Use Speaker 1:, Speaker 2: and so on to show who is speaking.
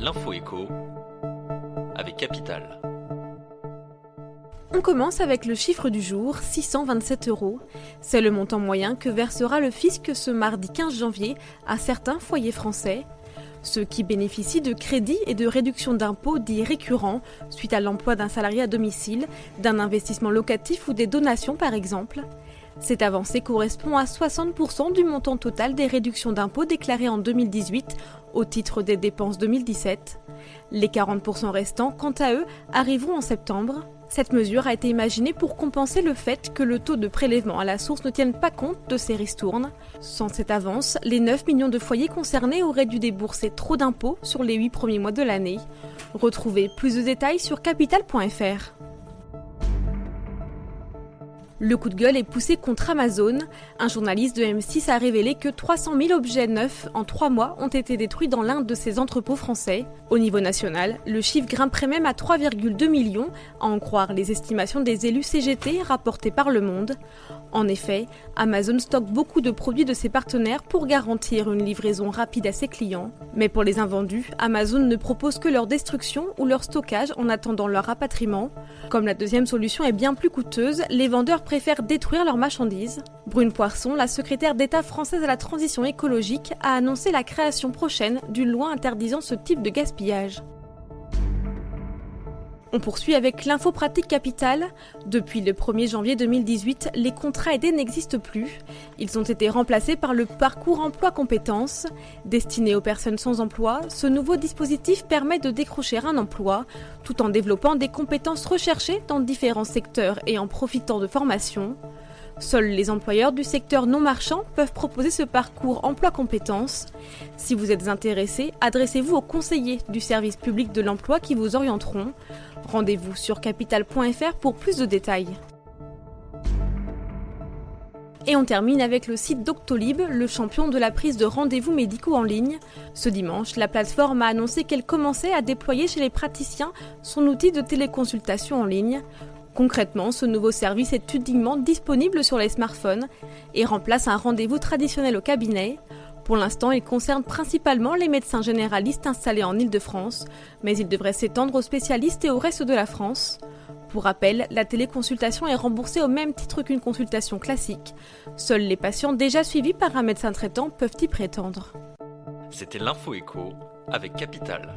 Speaker 1: L'info écho avec Capital.
Speaker 2: On commence avec le chiffre du jour, 627 €. C'est le montant moyen que versera le fisc ce mardi 15 janvier à certains foyers français. Ceux qui bénéficient de crédits et de réductions d'impôts dits récurrents suite à l'emploi d'un salarié à domicile, d'un investissement locatif ou des donations par exemple. Cette avancée correspond à 60% du montant total des réductions d'impôts déclarées en 2018 au titre des dépenses 2017. Les 40% restants, quant à eux, arriveront en septembre. Cette mesure a été imaginée pour compenser le fait que le taux de prélèvement à la source ne tienne pas compte de ces ristournes. Sans cette avance, les 9 millions de foyers concernés auraient dû débourser trop d'impôts sur les 8 premiers mois de l'année. Retrouvez plus de détails sur capital.fr. Le coup de gueule est poussé contre Amazon. Un journaliste de M6 a révélé que 300 000 objets neufs en 3 mois ont été détruits dans l'un de ses entrepôts français. Au niveau national, le chiffre grimperait même à 3,2 millions, à en croire les estimations des élus CGT rapportées par Le Monde. En effet, Amazon stocke beaucoup de produits de ses partenaires pour garantir une livraison rapide à ses clients. Mais pour les invendus, Amazon ne propose que leur destruction ou leur stockage en attendant leur rapatriement. Comme la deuxième solution est bien plus coûteuse, les vendeurs préfèrent détruire leurs marchandises. Brune Poirson, la secrétaire d'État française à la transition écologique, a annoncé la création prochaine d'une loi interdisant ce type de gaspillage. On poursuit avec l'info pratique Capital. Depuis le 1er janvier 2018, les contrats aidés n'existent plus. Ils ont été remplacés par le parcours emploi-compétences. Destiné aux personnes sans emploi, ce nouveau dispositif permet de décrocher un emploi, tout en développant des compétences recherchées dans différents secteurs et en profitant de formations. Seuls les employeurs du secteur non marchand peuvent proposer ce parcours emploi-compétences. Si vous êtes intéressé, adressez-vous aux conseillers du service public de l'emploi qui vous orienteront. Rendez-vous sur capital.fr pour plus de détails. Et on termine avec le site Doctolib, le champion de la prise de rendez-vous médicaux en ligne. Ce dimanche, la plateforme a annoncé qu'elle commençait à déployer chez les praticiens son outil de téléconsultation en ligne. Concrètement, ce nouveau service est uniquement disponible sur les smartphones et remplace un rendez-vous traditionnel au cabinet. Pour l'instant, il concerne principalement les médecins généralistes installés en Île-de-France, mais il devrait s'étendre aux spécialistes et au reste de la France. Pour rappel, la téléconsultation est remboursée au même titre qu'une consultation classique. Seuls les patients déjà suivis par un médecin traitant peuvent y prétendre.
Speaker 1: C'était l'info écho avec Capital.